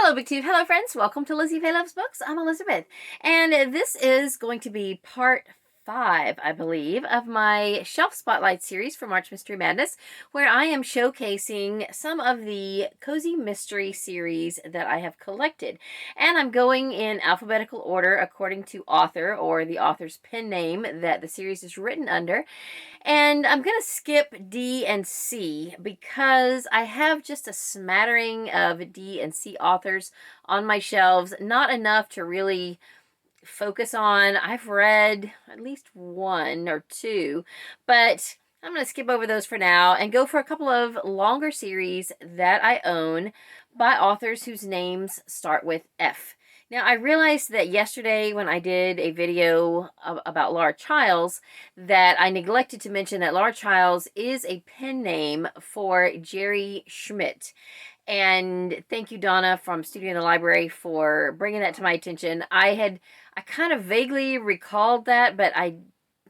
Hello, BookTube. Hello, friends. Welcome to Lizziefaye Loves Books. I'm Elizabeth, and this is going to be part 5, I believe, of my Shelf Spotlight series for March Mystery Madness, where I am showcasing some of the cozy mystery series that I have collected. And I'm going in alphabetical order according to author, or the author's pen name that the series is written under. And I'm going to skip D and C because I have just a smattering of D and C authors on my shelves. Not enough to really focus on. I've read at least 1 or 2, but I'm going to skip over those for now and go for a couple of longer series that I own by authors whose names start with F. Now, I realized that yesterday when I did a video about Laura Childs that I neglected to mention that Laura Childs is a pen name for Jerry Schmidt. And thank you, Donna, from Studio in the Library, for bringing that to my attention. I kind of vaguely recalled that, but I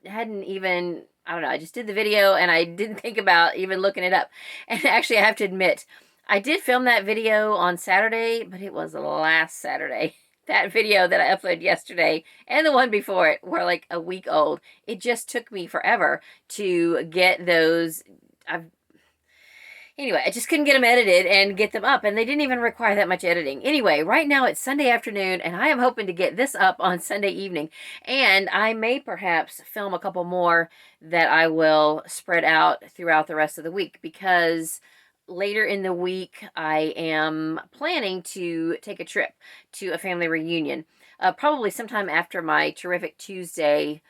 hadn't even, I don't know, I just did the video and I didn't think about even looking it up. And actually, I have to admit, I did film that video on Saturday, but it was last Saturday. That video that I uploaded yesterday and the one before it were like a week old. It just took me forever to get those. Anyway, I just couldn't get them edited and get them up, and they didn't even require that much editing. Anyway, right now it's Sunday afternoon, and I am hoping to get this up on Sunday evening, and I may perhaps film a couple more that I will spread out throughout the rest of the week, because later in the week I am planning to take a trip to a family reunion, probably sometime after my Terrific Tuesday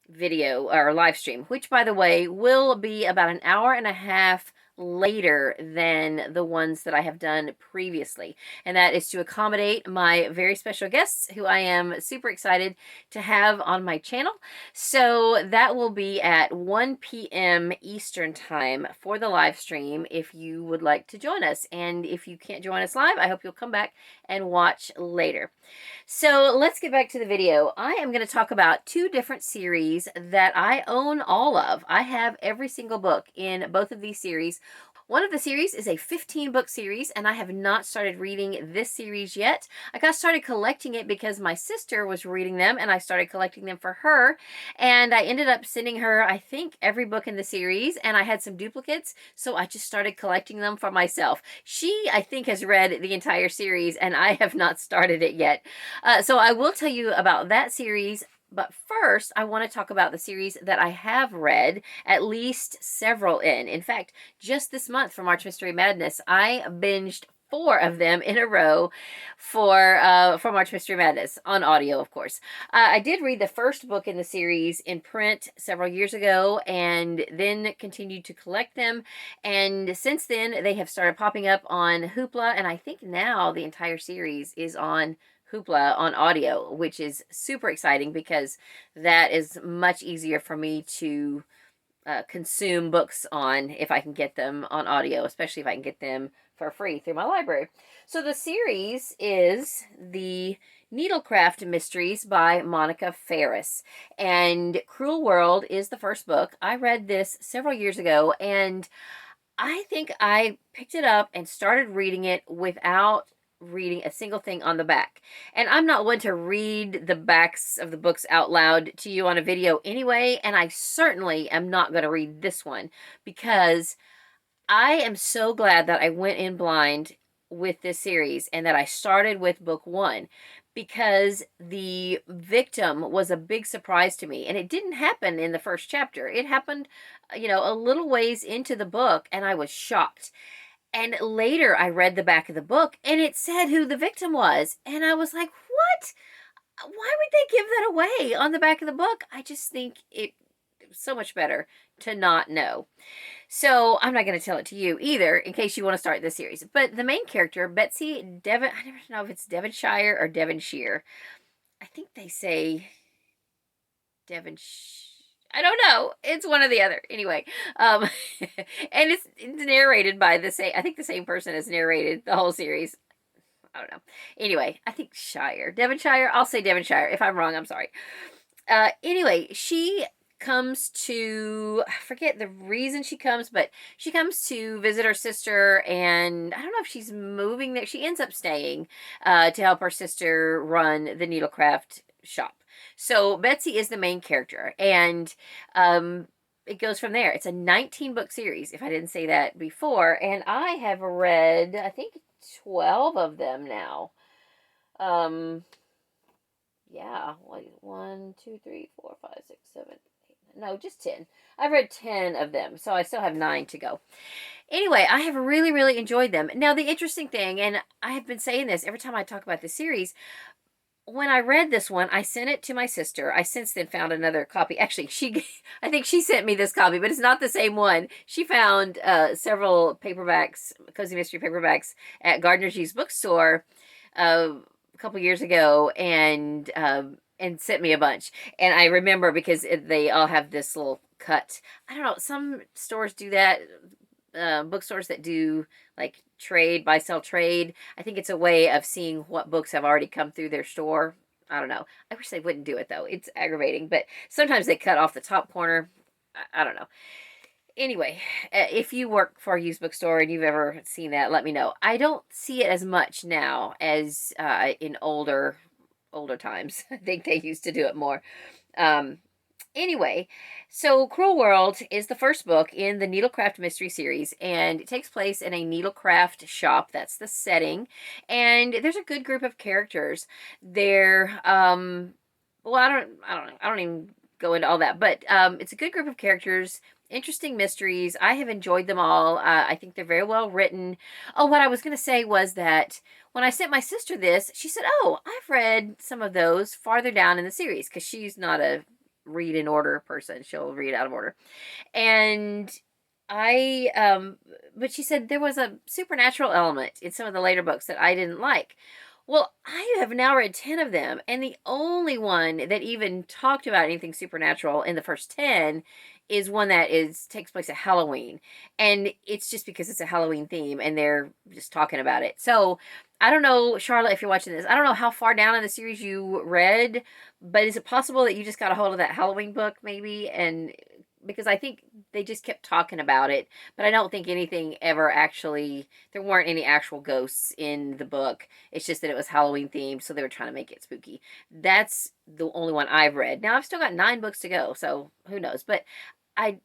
video or live stream, which, by the way, will be about an hour and a half later than the ones that I have done previously. And that is to accommodate my very special guests who I am super excited to have on my channel. So that will be at 1 p.m. Eastern time for the live stream if you would like to join us. And if you can't join us live, I hope you'll come back and watch later. So let's get back to the video. I am going to talk about 2 different series that I own all of. I have every single book in both of these series. One of the series is a 15-book series, and I have not started reading this series yet. I got started collecting it because my sister was reading them, and I started collecting them for her, and I ended up sending her, I think, every book in the series, and I had some duplicates, so I just started collecting them for myself. She, I think, has read the entire series, and I have not started it yet. So I will tell you about that series. But first, I want to talk about the series that I have read at least several in. In fact, just this month for March Mystery Madness, I binged 4 of them in a row for March Mystery Madness, on audio, of course. I did read the first book in the series in print several years ago, and then continued to collect them. And since then, they have started popping up on Hoopla, and I think now the entire series is on Hoopla on audio, which is super exciting because that is much easier for me to consume books on if I can get them on audio, especially if I can get them for free through my library. So the series is the Needlecraft Mysteries by Monica Ferris, and Cruel World is the first book. I read this several years ago, and I think I picked it up and started reading it without reading a single thing on the back. And I'm not one to read the backs of the books out loud to you on a video anyway, and I certainly am not going to read this one because I am so glad that I went in blind with this series and that I started with book 1, because the victim was a big surprise to me, and it didn't happen in the first chapter. It happened, a little ways into the book, and I was shocked. And later I read the back of the book and it said who the victim was. And I was like, what? Why would they give that away on the back of the book? I just think it was so much better to not know. So I'm not going to tell it to you either in case you want to start this series. But the main character, Betsy Devon, I never know if it's Devonshire or Devonshire. I think they say Devonshire. I don't know. It's one or the other. Anyway, and it's narrated by the same, I think the same person has narrated the whole series. I don't know. Anyway, I think Devonshire. I'll say Devonshire. If I'm wrong, I'm sorry. Anyway, she comes to, I forget the reason she comes, but she comes to visit her sister, and I don't know if she's moving there. She ends up staying to help her sister run the Needlecraft shop. So Betsy is the main character, and it goes from there. It's a 19-book series, if I didn't say that before, and I have read, I think, 12 of them now. Yeah, like 1, 2, 3, 4, 5, 6, 7, 8. No, just 10. I've read 10 of them, so I still have 9 to go. Anyway, I have really, really enjoyed them. Now, the interesting thing, and I have been saying this every time I talk about this series, when I read this one, I sent it to my sister. I since then found another copy. Actually, I think she sent me this copy, but it's not the same one. She found several paperbacks, Cozy Mystery paperbacks at Gardner's Used Bookstore a couple years ago, and sent me a bunch. And I remember because they all have this little cut. I don't know. Some stores do that. Bookstores that do like buy sell trade. I think it's a way of seeing what books have already come through their store. I don't know. I wish they wouldn't do it though. It's aggravating, but sometimes they cut off the top corner. I don't know. Anyway, if you work for a used bookstore and you've ever seen that, let me know. I don't see it as much now as in older times. I think they used to do it more. Anyway, so Cruel World is the first book in the Needlecraft Mystery series, and it takes place in a needlecraft shop. That's the setting, and there's a good group of characters. They're well, I don't even go into all that, but it's a good group of characters. Interesting mysteries. I have enjoyed them all. I think they're very well written. Oh, what I was going to say was that when I sent my sister this, she said, "Oh, I've read some of those farther down in the series," because she's not a read in order person. She'll read out of order. And but she said there was a supernatural element in some of the later books that I didn't like. Well, I have now read 10 of them, and the only one that even talked about anything supernatural in the first 10 is one that takes place at Halloween. And it's just because it's a Halloween theme and they're just talking about it. So I don't know, Charlotte, if you're watching this, I don't know how far down in the series you read, but is it possible that you just got a hold of that Halloween book maybe? And because I think they just kept talking about it, but I don't think anything ever actually, there weren't any actual ghosts in the book. It's just that it was Halloween themed, so they were trying to make it spooky. That's the only one I've read. Now, I've still got 9 books to go, so who knows? But I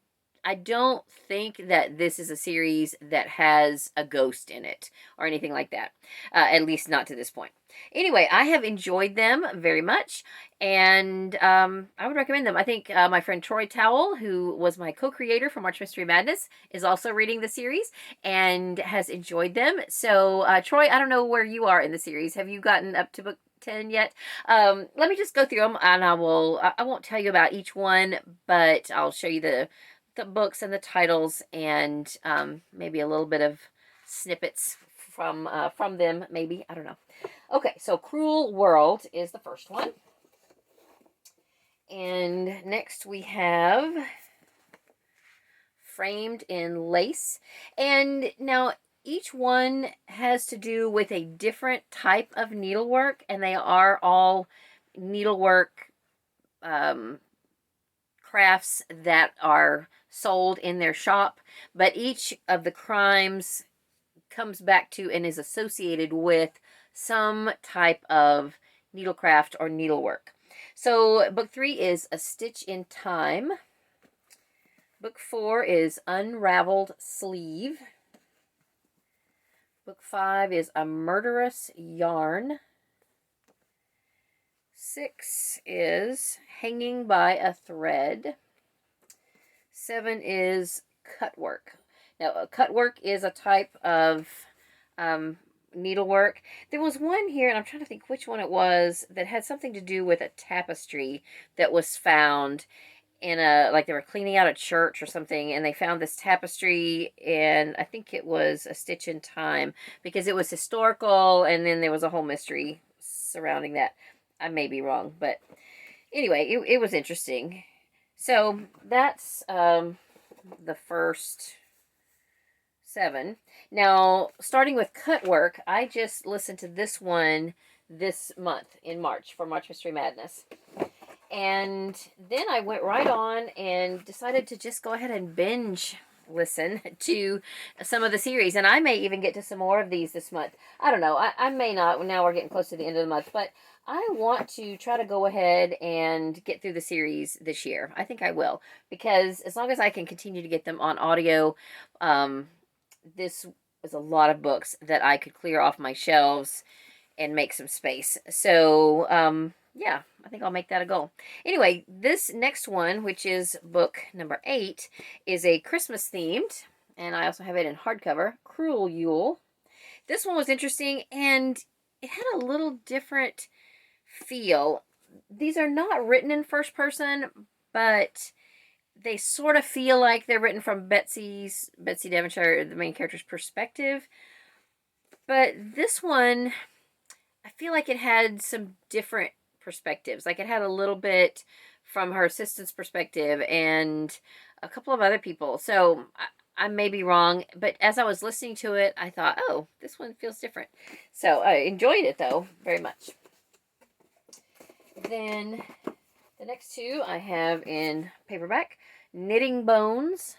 I don't think that this is a series that has a ghost in it or anything like that. At least not to this point. Anyway, I have enjoyed them very much, and I would recommend them. I think my friend Troy Towell, who was my co-creator for March Mystery Madness, is also reading the series and has enjoyed them. So, Troy, I don't know where you are in the series. Have you gotten up to book 10 yet? Let me just go through them, and I won't tell you about each one, but I'll show you the books and the titles, and maybe a little bit of snippets from them, maybe. I don't know. Okay, so Cruel World is the first one. And next we have Framed in Lace. And now each one has to do with a different type of needlework, and they are all needlework crafts that are sold in their shop, but each of the crimes comes back to and is associated with some type of needlecraft or needlework. So book 3 is A Stitch in Time. Book 4 is Unraveled Sleeve. Book 5 is A Murderous Yarn. 6 is Hanging by a Thread. 7 is Cutwork. Now, cutwork is a type of needlework. There was one here, and I'm trying to think which one it was, that had something to do with a tapestry that was found in like they were cleaning out a church or something, and they found this tapestry, and I think it was A Stitch in Time, because it was historical, and then there was a whole mystery surrounding that. I may be wrong, but anyway, it was interesting. So that's the first 7. Now, starting with Cutwork, I just listened to this one this month in March for March Mystery Madness. And then I went right on and decided to just go ahead and binge listen to some of the series. And I may even get to some more of these this month. I don't know. I may not. Now we're getting close to the end of the month. But I want to try to go ahead and get through the series this year. I think I will. Because as long as I can continue to get them on audio, this is a lot of books that I could clear off my shelves and make some space. So, yeah, I think I'll make that a goal. Anyway, this next one, which is book number 8, is a Christmas themed, and I also have it in hardcover, Cruel Yule. This one was interesting, and it had a little different feel. These are not written in first person, but they sort of feel like they're written from Betsy Devonshire, the main character's perspective. But this one, I feel like it had some different perspectives. Like it had a little bit from her assistant's perspective and a couple of other people. So I may be wrong, but as I was listening to it, I thought, oh, this one feels different. So I enjoyed it, though, very much. Then the next two I have in paperback, Knitting Bones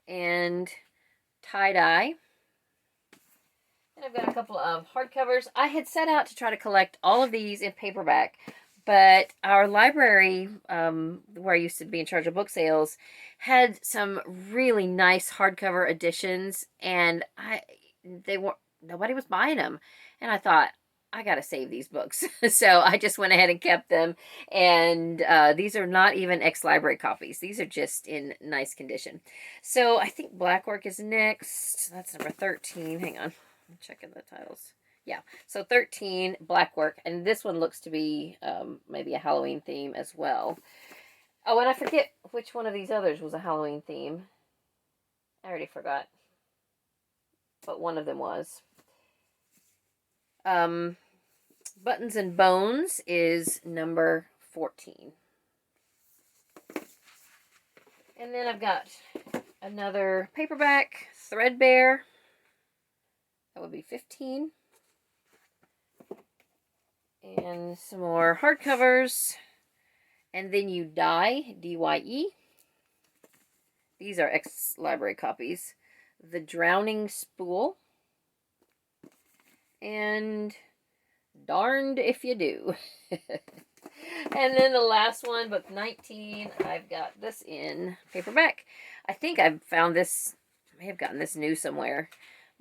and Tie-Dye. And I've got a couple of hardcovers. I had set out to try to collect all of these in paperback, but our library, where I used to be in charge of book sales, had some really nice hardcover editions, and nobody was buying them. And I thought, I gotta save these books. So I just went ahead and kept them. And these are not even ex-library copies. These are just in nice condition. So I think Blackwork is next. That's number 13. Hang on. I'm checking the titles. Yeah, so 13, Blackwork, and this one looks to be maybe a Halloween theme as well. Oh, and I forget which one of these others was a Halloween theme. I already forgot. But one of them was. Buttons and Bones is number 14. And then I've got another paperback, Threadbare. That would be 15. And some more hardcovers. And Then You Die, D-Y-E. These are ex-library copies. The Drowning Spool. And Darned If You Do. And then the last one, book 19, I've got this in paperback. I think I've found this, I may have gotten this new somewhere.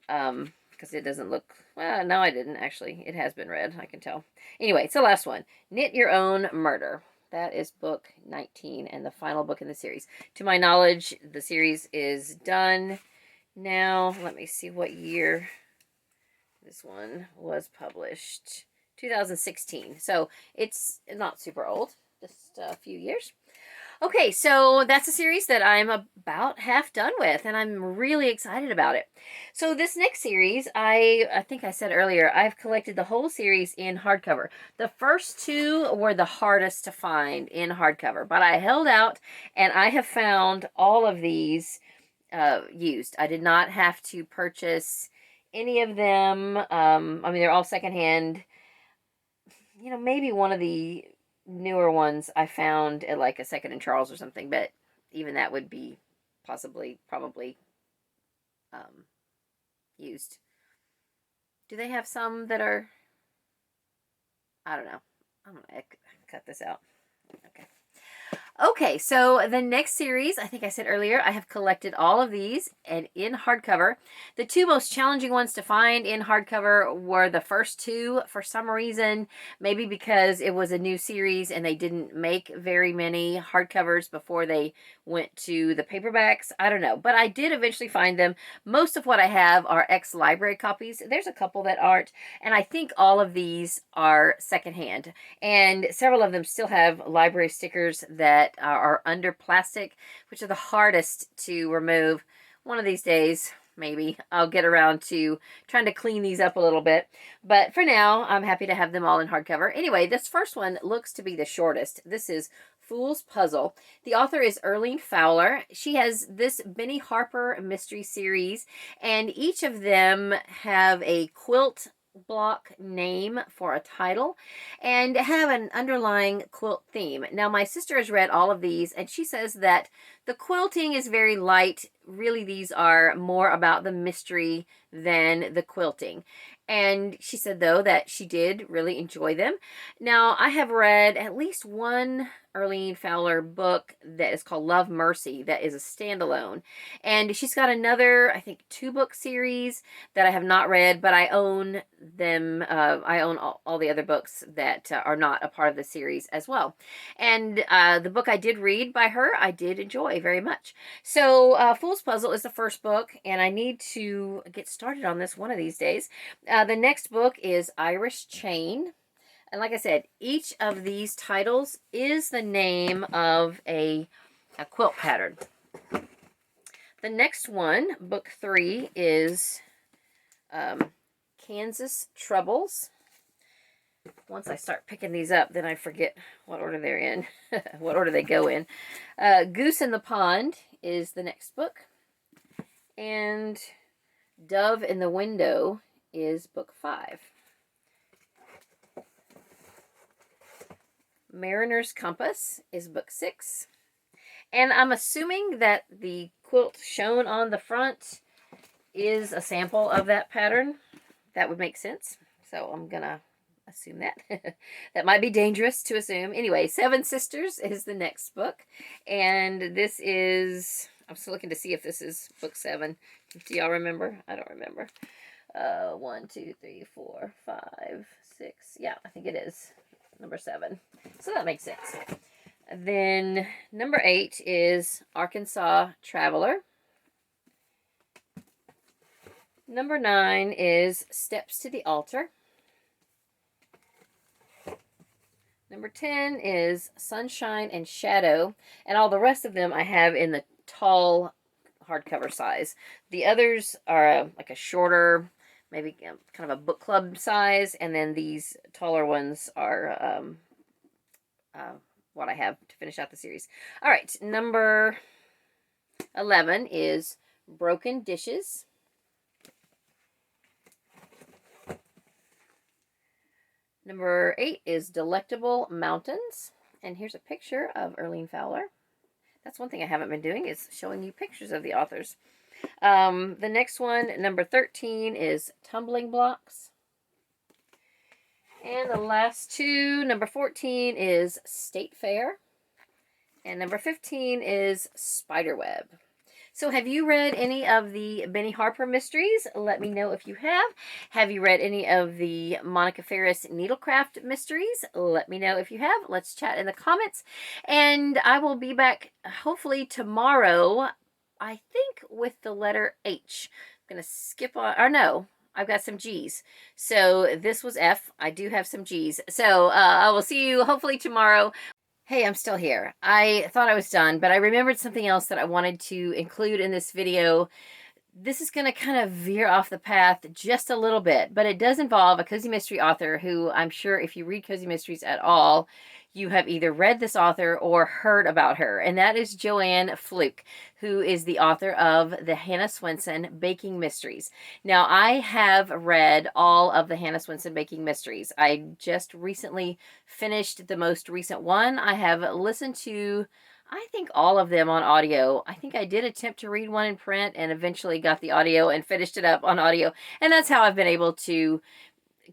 Because it doesn't look, well, no, I didn't, actually. It has been read, I can tell. Anyway, it's the last one. Knit Your Own Murder. That is book 19 and the final book in the series. To my knowledge, the series is done now. Let me see what year this one was published. 2016. So it's not super old, just a few years. Okay, so that's a series that I'm about half done with, and I'm really excited about it. So this next series, I think I said earlier, I've collected the whole series in hardcover. The first two were the hardest to find in hardcover, but I held out, and I have found all of these used. I did not have to purchase any of them. I mean, they're all secondhand. You know, maybe one of the newer ones I found at like a Second and Charles or something, but even that would be probably used. Do they have some that are, I don't know. I'm gonna cut this out. Okay, so the next series, I think I said earlier, I have collected all of these and in hardcover. The two most challenging ones to find in hardcover were the first two for some reason, maybe because it was a new series and they didn't make very many hardcovers before they went to the paperbacks. I don't know, but I did eventually find them. Most of what I have are ex-library copies. There's a couple that aren't, and I think all of these are secondhand, and several of them still have library stickers that are under plastic, which are the hardest to remove. One of these days, maybe, I'll get around to trying to clean these up a little bit. But for now, I'm happy to have them all in hardcover. Anyway, this first one looks to be the shortest. This is Fool's Puzzle. The author is Earlene Fowler. She has this Benni Harper Mystery series, and each of them have a quilt block name for a title and have an underlying quilt theme. Now, my sister has read all of these, and she says that the quilting is very light. Really, these are more about the mystery than the quilting. And she said, though, that she did really enjoy them. Now, I have read at least one Earlene Fowler book that is called Love Mercy, that is a standalone. And she's got another, I think, 2-book series that I have not read, but I own them. I own all the other books that are not a part of the series as well. And the book I did read by her, I did enjoy very much. So Fool's Puzzle is the first book, and I need to get started on this one of these days. The next book is Irish Chain. And like I said, each of these titles is the name of a quilt pattern. The next one, book 3, is Kansas Troubles. Once I start picking these up, then I forget what order they're in, what order they go in. Goose in the Pond is the next book. And Dove in the Window is book 5. Mariner's Compass is book 6. And I'm assuming that the quilt shown on the front is a sample of that pattern. That would make sense. So I'm going to assume that. That might be dangerous to assume. Anyway, Seven Sisters is the next book. And this is, I'm still looking to see if this is book 7. Do y'all remember? I don't remember. 1, 2, 3, 4, 5, 6. Yeah, I think it is number 7. So that makes sense. Then number 8 is Arkansas Traveler. Number 9 is Steps to the Altar. Number 10 is Sunshine and Shadow. And all the rest of them I have in the tall hardcover size. The others are like a shorter, maybe kind of a book club size. And then these taller ones are what I have to finish out the series. All right, number 11 is Broken Dishes. Number 8 is Delectable Mountains. And here's a picture of Earlene Fowler. That's one thing I haven't been doing, is showing you pictures of the authors. The next one, number 13, is Tumbling Blocks. And the last two, number 14 is State Fair. And number 15 is Spiderweb. So have you read any of the Benni Harper mysteries? Let me know if you have. Have you read any of the Monica Ferris Needlecraft mysteries? Let me know if you have. Let's chat in the comments. And I will be back hopefully tomorrow, I think, with the letter H. I'm going to skip on, or no, I've got some G's. So this was F. I do have some G's. So I will see you hopefully tomorrow. Hey, I'm still here. I thought I was done, but I remembered something else that I wanted to include in this video. This is going to kind of veer off the path just a little bit, but it does involve a cozy mystery author who I'm sure if you read cozy mysteries at all, you have either read this author or heard about her, and that is Joanne Fluke, who is the author of the Hannah Swenson Baking Mysteries. Now, I have read all of the Hannah Swenson Baking Mysteries. I just recently finished the most recent one. I have listened to, I think, all of them on audio. I think I did attempt to read one in print and eventually got the audio and finished it up on audio. And that's how I've been able to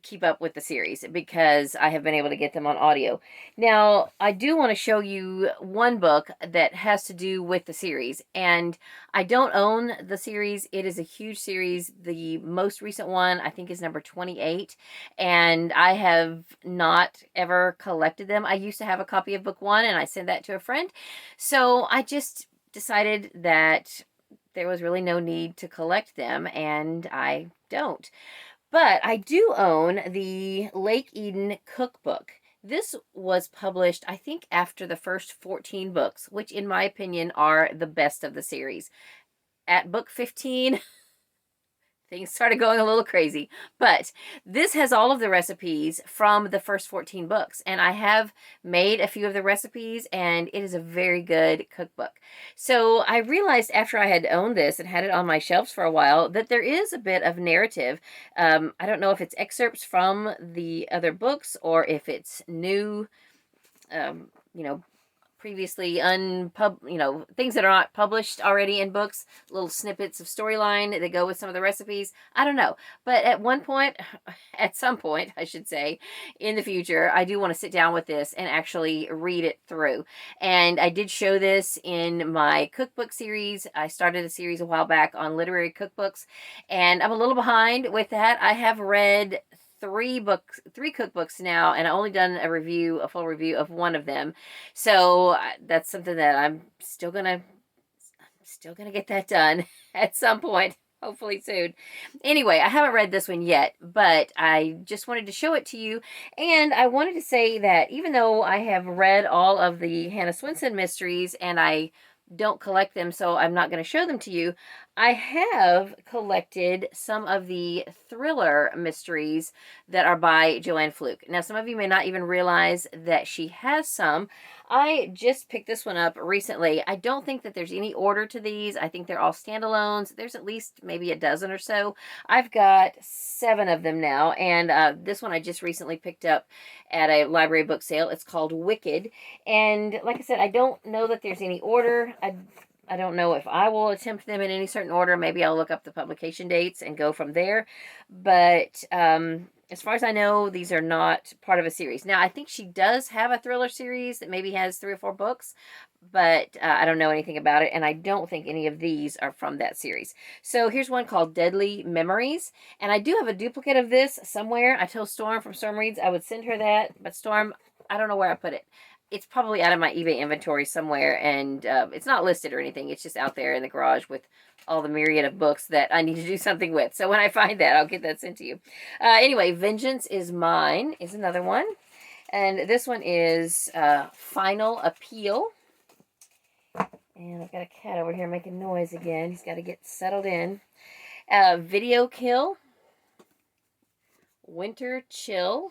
keep up with the series, because I have been able to get them on audio. Now, I do want to show you one book that has to do with the series, and I don't own the series. It is a huge series. The most recent one, I think, is number 28, and I have not ever collected them. I used to have a copy of book 1, and I sent that to a friend, so I just decided that there was really no need to collect them, and I don't. But I do own the Lake Eden Cookbook. This was published, I think, after the first 14 books, which in my opinion are the best of the series. At book 15, things started going a little crazy. But this has all of the recipes from the first 14 books. And I have made a few of the recipes, and it is a very good cookbook. So I realized after I had owned this and had it on my shelves for a while that there is a bit of narrative. I don't know if it's excerpts from the other books or if it's new, you know, previously things that are not published already in books, little snippets of storyline that go with some of the recipes. I don't know. But at some point, I should say, in the future, I do want to sit down with this and actually read it through. And I did show this in my cookbook series. I started a series a while back on literary cookbooks, and I'm a little behind with that. I have read three cookbooks now, and I only done a full review of one of them. So that's something that I'm still gonna get that done at some point, hopefully soon. Anyway, I haven't read this one yet, but I just wanted to show it to you. And I wanted to say that even though I have read all of the Hannah Swensen mysteries, and I don't collect them, so I'm not going to show them to you, I have collected some of the thriller mysteries that are by Joanne Fluke. Now, some of you may not even realize that she has some. I just picked this one up recently. I don't think that there's any order to these. I think they're all standalones. There's at least maybe a dozen or so. I've got 7 of them now, and this one I just recently picked up at a library book sale. It's called Wicked, and like I said, I don't know that there's any order. I don't know if I will attempt them in any certain order. Maybe I'll look up the publication dates and go from there. But as far as I know, these are not part of a series. Now, I think she does have a thriller series that maybe has 3 or 4 books, but I don't know anything about it, and I don't think any of these are from that series. So here's one called Deadly Memories, and I do have a duplicate of this somewhere. I told Storm from Storm Reads I would send her that, but Storm, I don't know where I put it. It's probably out of my eBay inventory somewhere, and it's not listed or anything. It's just out there in the garage with all the myriad of books that I need to do something with. So when I find that, I'll get that sent to you. Anyway, Vengeance is Mine is another one. And this one is Final Appeal. And I've got a cat over here making noise again. He's got to get settled in. Video Kill. Winter Chill.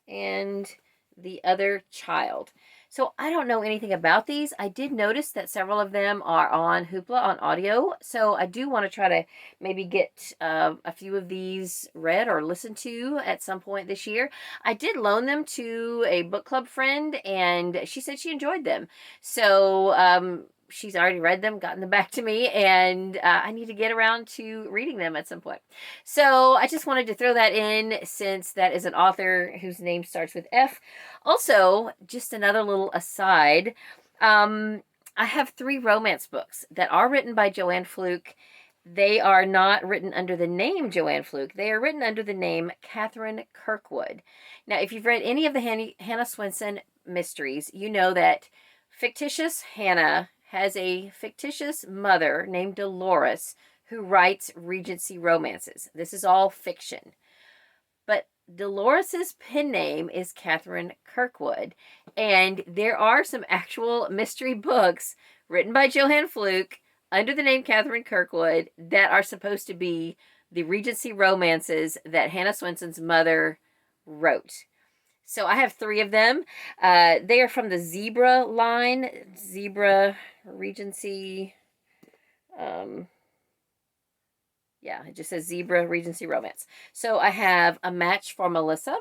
And The Other Child. So I don't know anything about these. I did notice that several of them are on Hoopla on audio. So I do want to try to maybe get a few of these read or listened to at some point this year. I did loan them to a book club friend, and she said she enjoyed them. So she's already read them, gotten them back to me, and I need to get around to reading them at some point. So I just wanted to throw that in, since that is an author whose name starts with F. Also, just another little aside, I have 3 romance books that are written by Joanne Fluke. They are not written under the name Joanne Fluke. They are written under the name Catherine Kirkwood. Now, if you've read any of the Hannah Swensen mysteries, you know that fictitious Hannah has a fictitious mother named Dolores who writes Regency romances. This is all fiction. But Dolores's pen name is Catherine Kirkwood, and there are some actual mystery books written by Joanne Fluke under the name Catherine Kirkwood that are supposed to be the Regency romances that Hannah Swensen's mother wrote. So I have 3 of them. They are from the Zebra line. Zebra Regency. Yeah, it just says Zebra Regency Romance. So I have A Match for Melissa,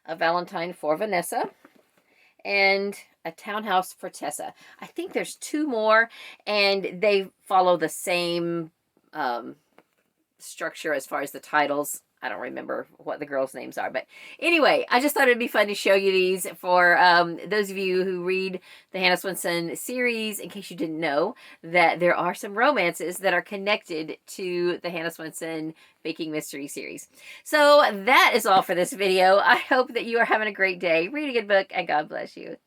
A Valentine for Vanessa, and A Townhouse for Tessa. I think there's 2 more, and they follow the same structure as far as the titles. I don't remember what the girls' names are. But anyway, I just thought it'd be fun to show you these for those of you who read the Hannah Swensen series, in case you didn't know that there are some romances that are connected to the Hannah Swensen Baking Mystery series. So that is all for this video. I hope that you are having a great day. Read a good book, and God bless you.